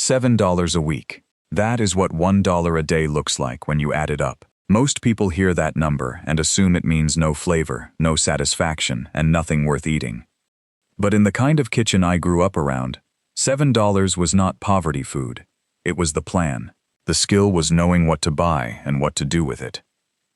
$7 a week. That is what $1 a day looks like when you add it up. Most people hear that number and assume it means no flavor, no satisfaction, and nothing worth eating. But in the kind of kitchen I grew up around, $7 was not poverty food. It was the plan. The skill was knowing what to buy and what to do with it.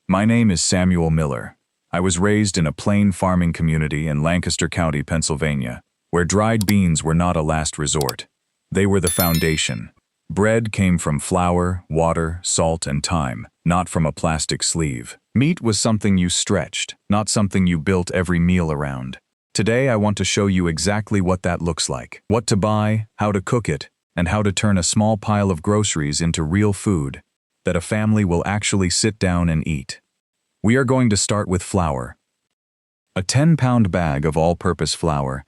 My name is Samuel Miller. I was raised in a plain farming community in Lancaster County, Pennsylvania, where dried beans were not a last resort. They were the foundation. Bread came from flour, water, salt, and thyme, not from a plastic sleeve. Meat was something you stretched, not something you built every meal around. Today I want to show you exactly what that looks like, what to buy, how to cook it, and how to turn a small pile of groceries into real food that a family will actually sit down and eat. We are going to start with flour. A 10-pound bag of all-purpose flour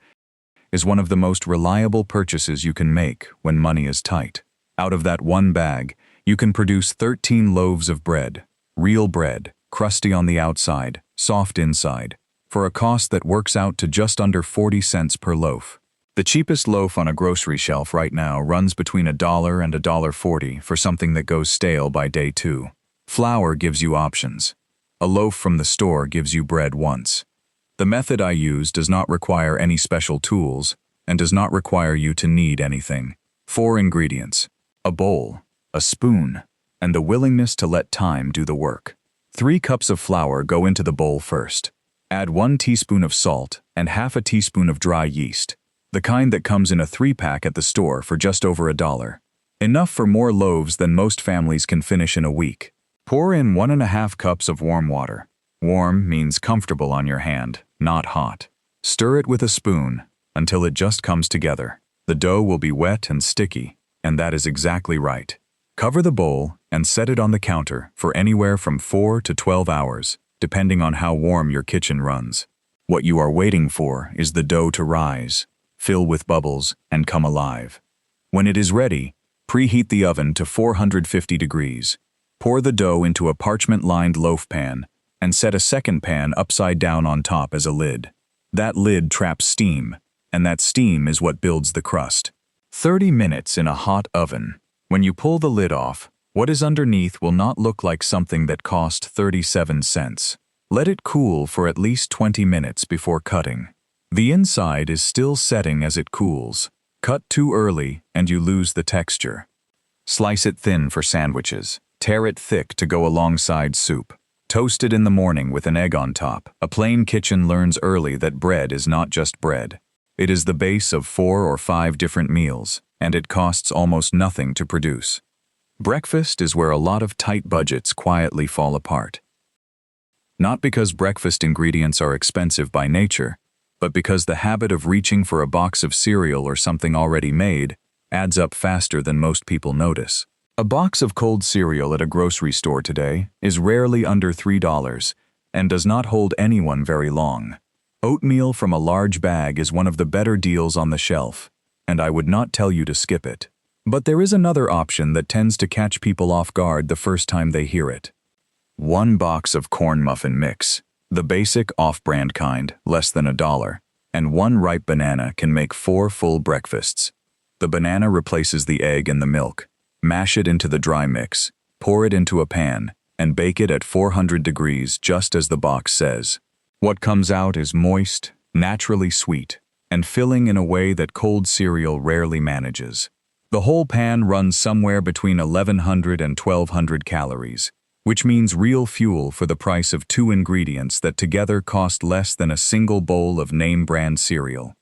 is one of the most reliable purchases you can make when money is tight. Out of that one bag, you can produce 13 loaves of bread, real bread, crusty on the outside, soft inside, for a cost that works out to just under 40 cents per loaf. The cheapest loaf on a grocery shelf right now runs between $1 and $1.40 for something that goes stale by day 2. Flour gives you options. A loaf from the store gives you bread once. The method I use does not require any special tools and does not require you to need anything. 4 ingredients: a bowl, a spoon, and the willingness to let time do the work. 3 cups of flour go into the bowl first. Add 1 teaspoon of salt and half a teaspoon of dry yeast, the kind that comes in a 3-pack at the store for just over $1. Enough for more loaves than most families can finish in a week. Pour in 1½ cups of warm water. Warm means comfortable on your hand, not hot. Stir it with a spoon until it just comes together. The dough will be wet and sticky, and that is exactly right. Cover the bowl and set it on the counter for anywhere from 4 to 12 hours, depending on how warm your kitchen runs. What you are waiting for is the dough to rise, fill with bubbles, and come alive. When it is ready, preheat the oven to 450 degrees. Pour the dough into a parchment-lined loaf pan and set a second pan upside down on top as a lid. That lid traps steam, and that steam is what builds the crust. 30 minutes in a hot oven. When you pull the lid off, what is underneath will not look like something that cost 37 cents. Let it cool for at least 20 minutes before cutting. The inside is still setting as it cools. Cut too early and you lose the texture. Slice it thin for sandwiches. Tear it thick to go alongside soup. Toast it in the morning with an egg on top. A plain kitchen learns early that bread is not just bread. It is the base of 4 or 5 different meals, and it costs almost nothing to produce. Breakfast is where a lot of tight budgets quietly fall apart. Not because breakfast ingredients are expensive by nature, but because the habit of reaching for a box of cereal or something already made adds up faster than most people notice. A box of cold cereal at a grocery store today is rarely under $3 and does not hold anyone very long. Oatmeal from a large bag is one of the better deals on the shelf, and I would not tell you to skip it. But there is another option that tends to catch people off guard the first time they hear it. 1 box of corn muffin mix, the basic off-brand kind, less than $1, and 1 ripe banana can make 4 full breakfasts. The banana replaces the egg and the milk. Mash it into the dry mix, pour it into a pan, and bake it at 400 degrees just as the box says. What comes out is moist, naturally sweet, and filling in a way that cold cereal rarely manages. The whole pan runs somewhere between 1,100 and 1,200 calories, which means real fuel for the price of 2 ingredients that together cost less than a single bowl of name-brand cereal.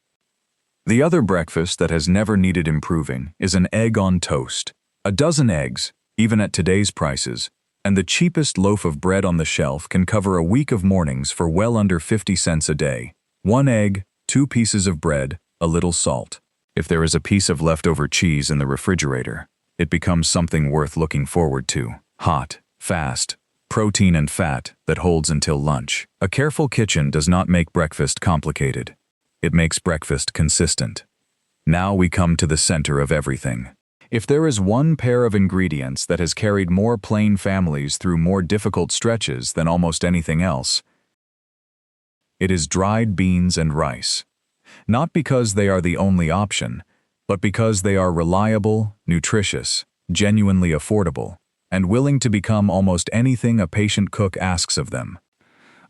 The other breakfast that has never needed improving is an egg on toast. A dozen eggs, even at today's prices, and the cheapest loaf of bread on the shelf can cover a week of mornings for well under 50 cents a day. 1 egg, 2 pieces of bread, a little salt. If there is a piece of leftover cheese in the refrigerator, it becomes something worth looking forward to. Hot, fast, protein and fat that holds until lunch. A careful kitchen does not make breakfast complicated. It makes breakfast consistent. Now we come to the center of everything. If there is one pair of ingredients that has carried more plain families through more difficult stretches than almost anything else, it is dried beans and rice. Not because they are the only option, but because they are reliable, nutritious, genuinely affordable, and willing to become almost anything a patient cook asks of them.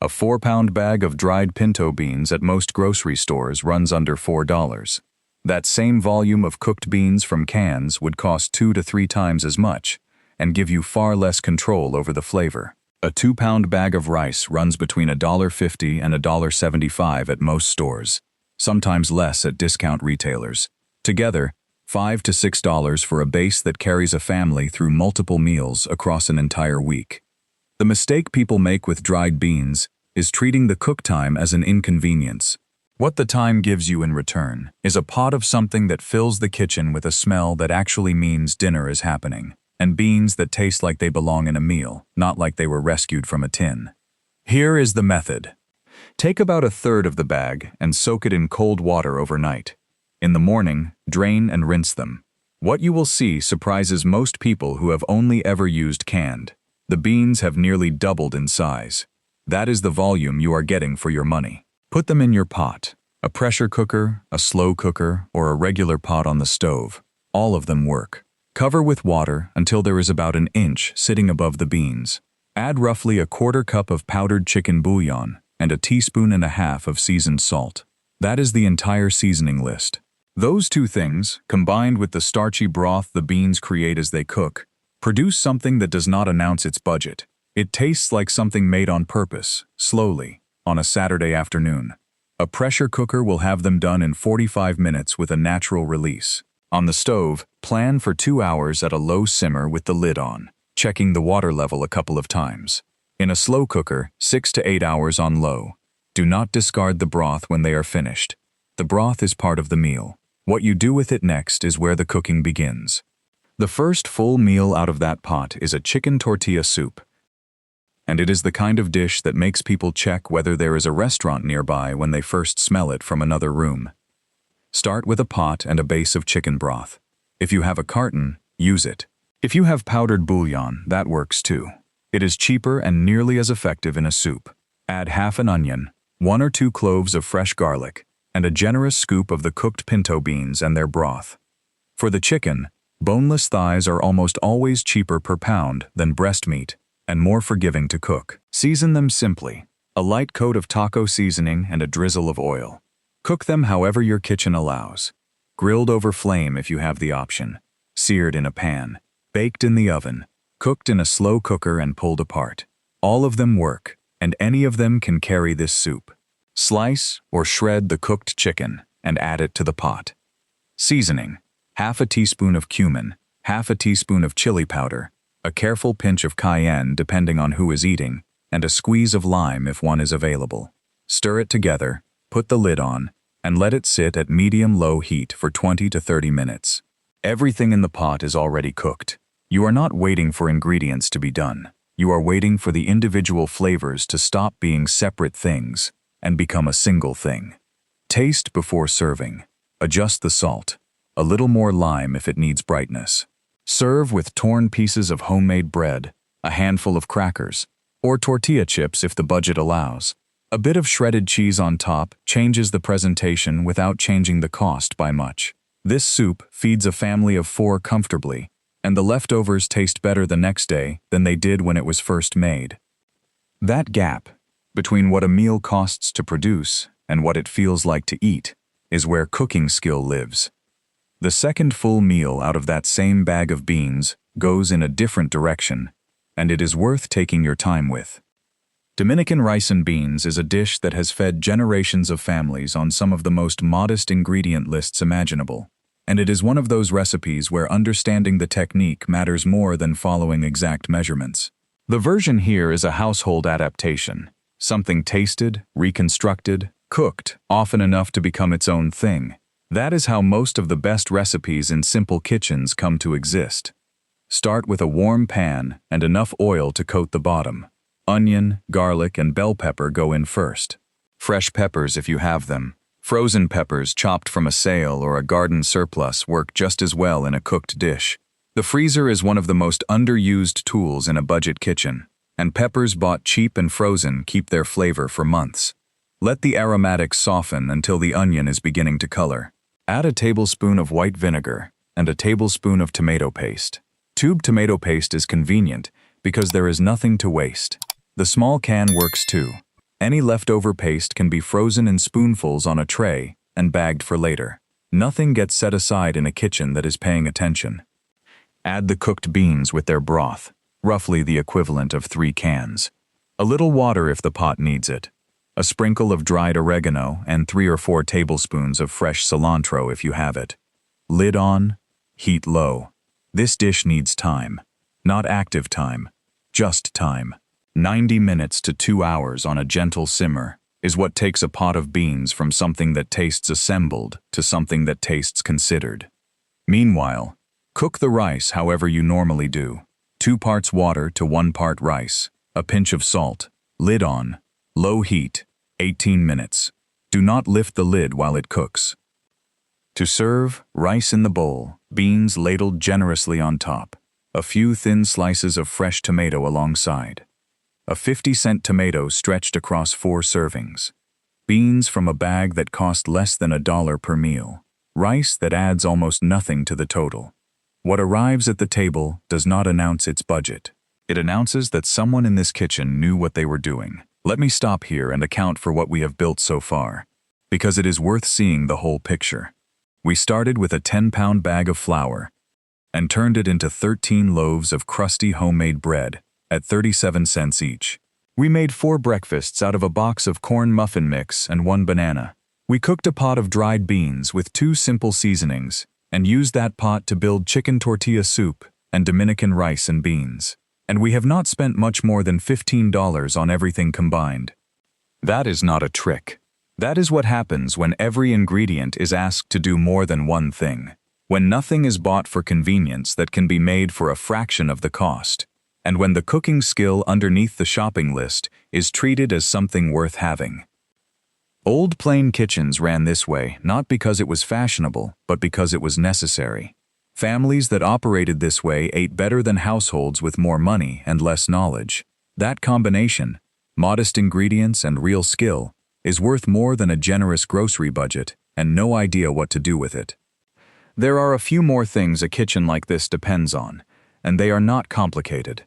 A 4-pound bag of dried pinto beans at most grocery stores runs under $4. That same volume of cooked beans from cans would cost 2 to 3 times as much and give you far less control over the flavor. A 2-pound bag of rice runs between $1.50 and $1.75 at most stores, sometimes less at discount retailers. Together, $5 to $6 for a base that carries a family through multiple meals across an entire week. The mistake people make with dried beans is treating the cook time as an inconvenience. What the time gives you in return is a pot of something that fills the kitchen with a smell that actually means dinner is happening, and beans that taste like they belong in a meal, not like they were rescued from a tin. Here is the method. Take about 1/3 of the bag and soak it in cold water overnight. In the morning, drain and rinse them. What you will see surprises most people who have only ever used canned. The beans have nearly doubled in size. That is the volume you are getting for your money. Put them in your pot. A pressure cooker, a slow cooker, or a regular pot on the stove. All of them work. Cover with water until there is about 1 inch sitting above the beans. Add roughly 1/4 cup of powdered chicken bouillon and 1.5 teaspoons of seasoned salt. That is the entire seasoning list. Those two things, combined with the starchy broth the beans create as they cook, produce something that does not announce its budget. It tastes like something made on purpose, slowly, on a Saturday afternoon. A pressure cooker will have them done in 45 minutes with a natural release. On the stove, plan for 2 hours at a low simmer with the lid on, checking the water level a couple of times. In a slow cooker, 6 to 8 hours on low. Do not discard the broth when they are finished. The broth is part of the meal. What you do with it next is where the cooking begins. The first full meal out of that pot is a chicken tortilla soup. And it is the kind of dish that makes people check whether there is a restaurant nearby when they first smell it from another room. Start with a pot and a base of chicken broth. If you have a carton, use it. If you have powdered bouillon, that works too. It is cheaper and nearly as effective in a soup. Add half an onion, 1 or 2 cloves of fresh garlic, and a generous scoop of the cooked pinto beans and their broth. For the chicken, boneless thighs are almost always cheaper per pound than breast meat and more forgiving to cook. Season them simply, a light coat of taco seasoning and a drizzle of oil. Cook them however your kitchen allows. Grilled over flame if you have the option, seared in a pan, baked in the oven, cooked in a slow cooker and pulled apart. All of them work, and any of them can carry this soup. Slice or shred the cooked chicken and add it to the pot. Seasoning: half a teaspoon of cumin, half a teaspoon of chili powder, a careful pinch of cayenne depending on who is eating, and a squeeze of lime if one is available. Stir it together, put the lid on, and let it sit at medium-low heat for 20 to 30 minutes. Everything in the pot is already cooked. You are not waiting for ingredients to be done. You are waiting for the individual flavors to stop being separate things and become a single thing. Taste before serving. Adjust the salt. A little more lime if it needs brightness. Serve with torn pieces of homemade bread, a handful of crackers, or tortilla chips if the budget allows. A bit of shredded cheese on top changes the presentation without changing the cost by much. This soup feeds a family of 4 comfortably, and the leftovers taste better the next day than they did when it was first made. That gap between what a meal costs to produce and what it feels like to eat is where cooking skill lives. The second full meal out of that same bag of beans goes in a different direction, and it is worth taking your time with. Dominican rice and beans is a dish that has fed generations of families on some of the most modest ingredient lists imaginable, and it is one of those recipes where understanding the technique matters more than following exact measurements. The version here is a household adaptation, something tasted, reconstructed, cooked, often enough to become its own thing. That is how most of the best recipes in simple kitchens come to exist. Start with a warm pan and enough oil to coat the bottom. Onion, garlic, and bell pepper go in first. Fresh peppers if you have them. Frozen peppers chopped from a sale or a garden surplus work just as well in a cooked dish. The freezer is one of the most underused tools in a budget kitchen, and peppers bought cheap and frozen keep their flavor for months. Let the aromatics soften until the onion is beginning to color. Add a tablespoon of white vinegar and a tablespoon of tomato paste. Tube tomato paste is convenient because there is nothing to waste. The small can works too. Any leftover paste can be frozen in spoonfuls on a tray and bagged for later. Nothing gets set aside in a kitchen that is paying attention. Add the cooked beans with their broth, roughly the equivalent of 3 cans. A little water if the pot needs it. A sprinkle of dried oregano and 3 or 4 tablespoons of fresh cilantro if you have it. Lid on, heat low. This dish needs time. Not active time, just time. 90 minutes to 2 hours on a gentle simmer is what takes a pot of beans from something that tastes assembled to something that tastes considered. Meanwhile, cook the rice however you normally do. 2 parts water to 1 part rice, a pinch of salt, lid on, low heat, 18 minutes. Do not lift the lid while it cooks. To serve, rice in the bowl, beans ladled generously on top, a few thin slices of fresh tomato alongside. A 50-cent tomato stretched across 4 servings. Beans from a bag that cost less than $1 per meal. Rice that adds almost nothing to the total. What arrives at the table does not announce its budget. It announces that someone in this kitchen knew what they were doing. Let me stop here and account for what we have built so far, because it is worth seeing the whole picture. We started with a 10-pound bag of flour and turned it into 13 loaves of crusty homemade bread at 37 cents each. We made 4 breakfasts out of a box of corn muffin mix and 1 banana. We cooked a pot of dried beans with 2 simple seasonings and used that pot to build chicken tortilla soup and Dominican rice and beans. And we have not spent much more than $15 on everything combined. That is not a trick. That is what happens when every ingredient is asked to do more than one thing. When nothing is bought for convenience that can be made for a fraction of the cost. And when the cooking skill underneath the shopping list is treated as something worth having. Old plain kitchens ran this way not because it was fashionable, but because it was necessary. Families that operated this way ate better than households with more money and less knowledge. That combination, modest ingredients and real skill, is worth more than a generous grocery budget and no idea what to do with it. There are a few more things a kitchen like this depends on, and they are not complicated.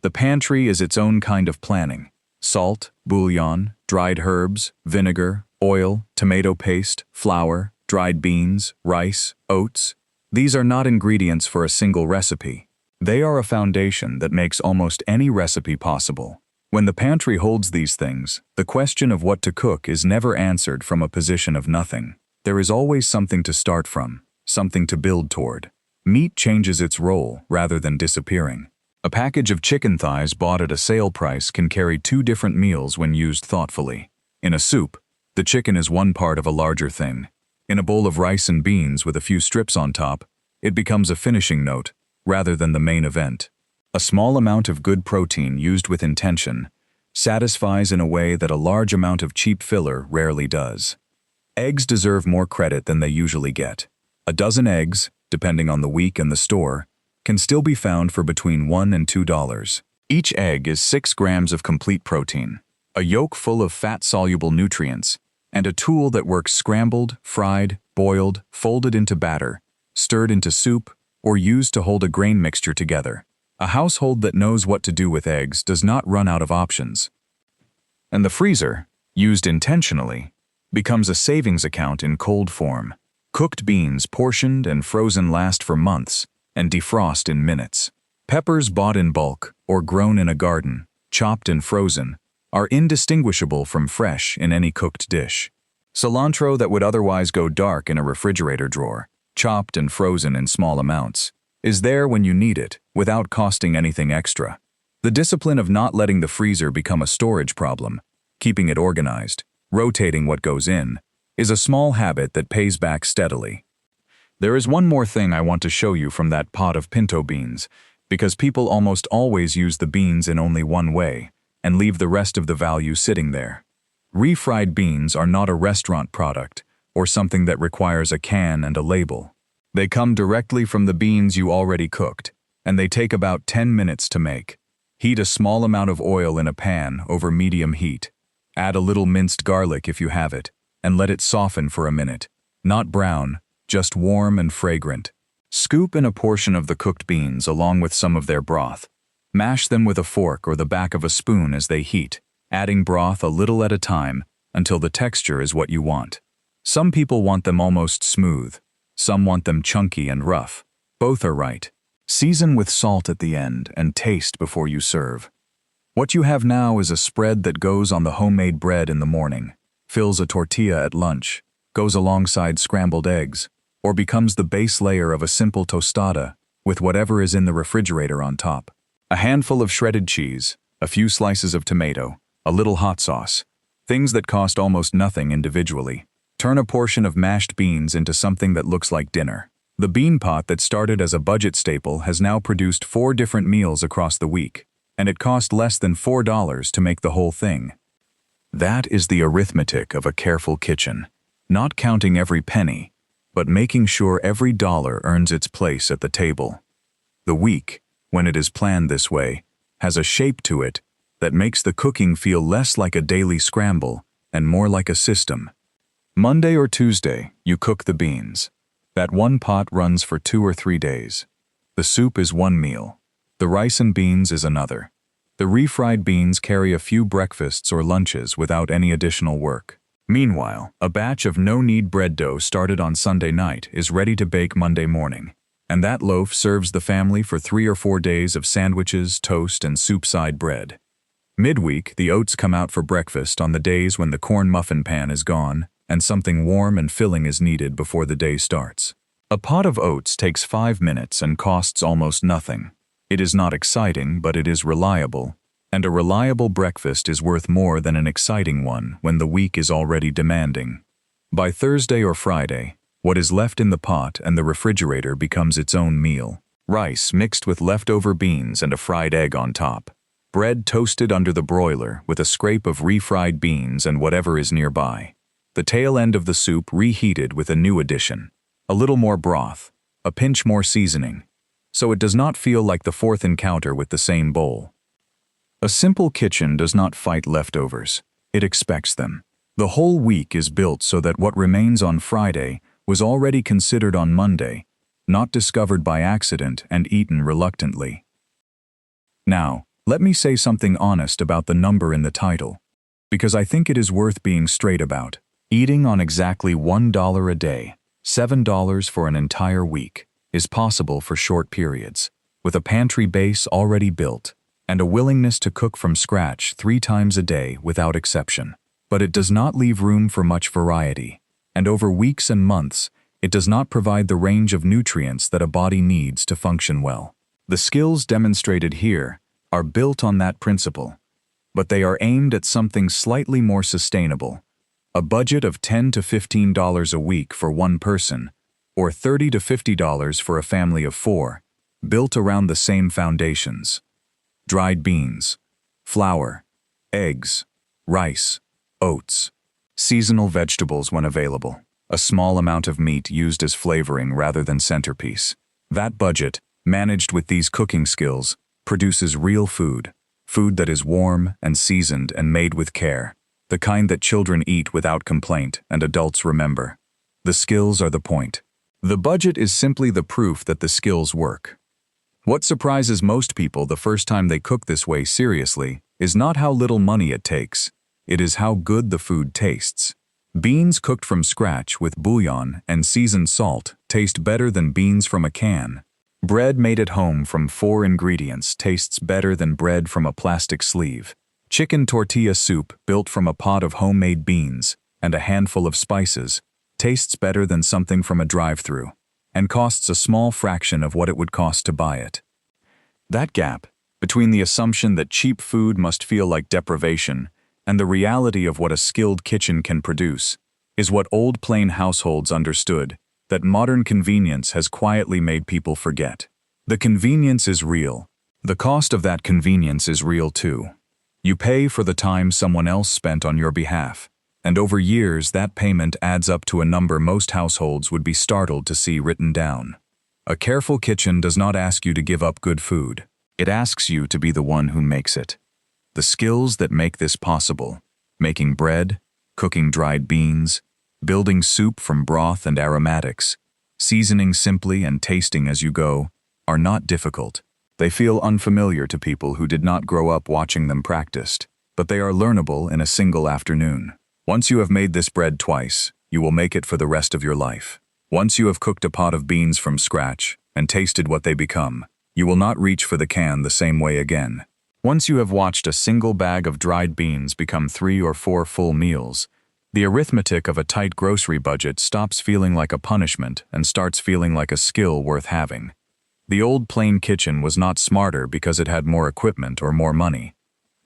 The pantry is its own kind of planning. Salt, bouillon, dried herbs, vinegar, oil, tomato paste, flour, dried beans, rice, oats. These are not ingredients for a single recipe. They are a foundation that makes almost any recipe possible. When the pantry holds these things, the question of what to cook is never answered from a position of nothing. There is always something to start from, something to build toward. Meat changes its role rather than disappearing. A package of chicken thighs bought at a sale price can carry 2 different meals when used thoughtfully. In a soup, the chicken is one part of a larger thing. In a bowl of rice and beans with a few strips on top, it becomes a finishing note rather than the main event. A small amount of good protein used with intention satisfies in a way that a large amount of cheap filler rarely does. Eggs deserve more credit than they usually get. A dozen eggs, depending on the week and the store, can still be found for between $1 and $2. Each egg is 6 grams of complete protein, a yolk full of fat-soluble nutrients, and a tool that works scrambled, fried, boiled, folded into batter, stirred into soup, or used to hold a grain mixture together. A household that knows what to do with eggs does not run out of options. And the freezer, used intentionally, becomes a savings account in cold form. Cooked beans portioned and frozen last for months and defrost in minutes. Peppers bought in bulk or grown in a garden, chopped and frozen, are indistinguishable from fresh in any cooked dish. Cilantro that would otherwise go dark in a refrigerator drawer, chopped and frozen in small amounts, is there when you need it, without costing anything extra. The discipline of not letting the freezer become a storage problem, keeping it organized, rotating what goes in, is a small habit that pays back steadily. There is one more thing I want to show you from that pot of pinto beans, because people almost always use the beans in only one way, and leave the rest of the value sitting there. Refried beans are not a restaurant product, or something that requires a can and a label. They come directly from the beans you already cooked, and they take about 10 minutes to make. Heat a small amount of oil in a pan over medium heat. Add a little minced garlic if you have it, and let it soften for a minute. Not brown, just warm and fragrant. Scoop in a portion of the cooked beans along with some of their broth. Mash them with a fork or the back of a spoon as they heat, adding broth a little at a time until the texture is what you want. Some people want them almost smooth. Some want them chunky and rough. Both are right. Season with salt at the end and taste before you serve. What you have now is a spread that goes on the homemade bread in the morning, fills a tortilla at lunch, goes alongside scrambled eggs, or becomes the base layer of a simple tostada with whatever is in the refrigerator on top. A handful of shredded cheese, a few slices of tomato, a little hot sauce, things that cost almost nothing individually. Turn a portion of mashed beans into something that looks like dinner. The bean pot that started as a budget staple has now produced 4 different meals across the week, and it cost less than $4 to make the whole thing. That is the arithmetic of a careful kitchen, not counting every penny, but making sure every dollar earns its place at the table. The week, when it is planned this way, has a shape to it that makes the cooking feel less like a daily scramble and more like a system. Monday or Tuesday, you cook the beans. That one pot runs for 2 or 3 days. The soup is one meal. The rice and beans is another. The refried beans carry a few breakfasts or lunches without any additional work. Meanwhile, a batch of no-knead bread dough started on Sunday night is ready to bake Monday morning, and that loaf serves the family for 3 or 4 days of sandwiches, toast, and soup-side bread. Midweek, the oats come out for breakfast on the days when the corn muffin pan is gone, and something warm and filling is needed before the day starts. A pot of oats takes 5 minutes and costs almost nothing. It is not exciting, but it is reliable, and a reliable breakfast is worth more than an exciting one when the week is already demanding. By Thursday or Friday, what is left in the pot and the refrigerator becomes its own meal. Rice mixed with leftover beans and a fried egg on top. Bread toasted under the broiler with a scrape of refried beans and whatever is nearby. The tail end of the soup reheated with a new addition. A little more broth, a pinch more seasoning, so it does not feel like the 4th encounter with the same bowl. A simple kitchen does not fight leftovers. It expects them. The whole week is built so that what remains on Friday was already considered on Monday, not discovered by accident and eaten reluctantly. Now, let me say something honest about the number in the title, because I think it is worth being straight about. Eating on exactly $1 a day, $7 for an entire week, is possible for short periods, with a pantry base already built, and a willingness to cook from scratch 3 times a day without exception. But it does not leave room for much variety, and over weeks and months, it does not provide the range of nutrients that a body needs to function well. The skills demonstrated here are built on that principle, but they are aimed at something slightly more sustainable. A budget of $10 to $15 a week for one person, or $30 to $50 for a family of 4, built around the same foundations. Dried beans, flour, eggs, rice, oats, seasonal vegetables when available, a small amount of meat used as flavoring rather than centerpiece. That budget, managed with these cooking skills, produces real food, food that is warm and seasoned and made with care. The kind that children eat without complaint and adults remember. The skills are the point. The budget is simply the proof that the skills work. What surprises most people the first time they cook this way seriously is not how little money it takes. It is how good the food tastes. Beans cooked from scratch with bouillon and seasoned salt taste better than beans from a can. Bread made at home from 4 ingredients tastes better than bread from a plastic sleeve. Chicken tortilla soup built from a pot of homemade beans and a handful of spices tastes better than something from a drive-thru and costs a small fraction of what it would cost to buy it. That gap between the assumption that cheap food must feel like deprivation and the reality of what a skilled kitchen can produce is what old plain households understood that modern convenience has quietly made people forget. The convenience is real. The cost of that convenience is real too. You pay for the time someone else spent on your behalf, and over years that payment adds up to a number most households would be startled to see written down. A careful kitchen does not ask you to give up good food. It asks you to be the one who makes it. The skills that make this possible, making bread, cooking dried beans, building soup from broth and aromatics, seasoning simply and tasting as you go, are not difficult. They feel unfamiliar to people who did not grow up watching them practiced, but they are learnable in a single afternoon. Once you have made this bread twice, you will make it for the rest of your life. Once you have cooked a pot of beans from scratch and tasted what they become, you will not reach for the can the same way again. Once you have watched a single bag of dried beans become 3 or 4 full meals, the arithmetic of a tight grocery budget stops feeling like a punishment and starts feeling like a skill worth having. The old plain kitchen was not smarter because it had more equipment or more money.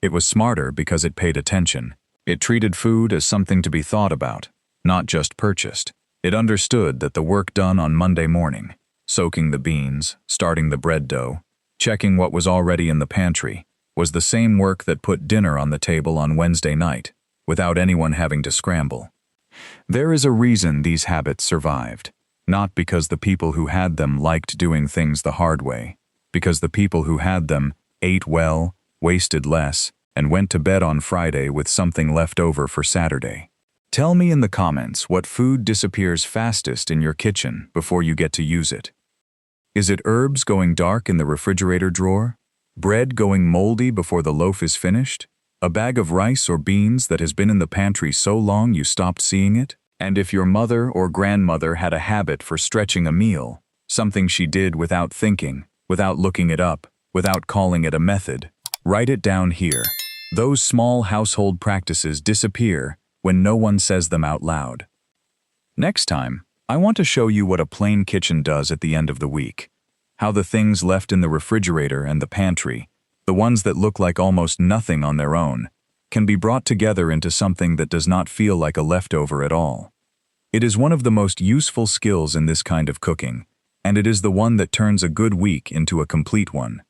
It was smarter because it paid attention. It treated food as something to be thought about, not just purchased. It understood that the work done on Monday morning, soaking the beans, starting the bread dough, checking what was already in the pantry, was the same work that put dinner on the table on Wednesday night, without anyone having to scramble. There is a reason these habits survived, not because the people who had them liked doing things the hard way, because the people who had them ate well, wasted less, and went to bed on Friday with something left over for Saturday. Tell me in the comments what food disappears fastest in your kitchen before you get to use it. Is it herbs going dark in the refrigerator drawer? Bread going moldy before the loaf is finished? A bag of rice or beans that has been in the pantry so long you stopped seeing it? And if your mother or grandmother had a habit for stretching a meal, something she did without thinking, without looking it up, without calling it a method, write it down here. Those small household practices disappear when no one says them out loud. Next time, I want to show you what a plain kitchen does at the end of the week. How the things left in the refrigerator and the pantry, the ones that look like almost nothing on their own, can be brought together into something that does not feel like a leftover at all. It is one of the most useful skills in this kind of cooking, and it is the one that turns a good week into a complete one.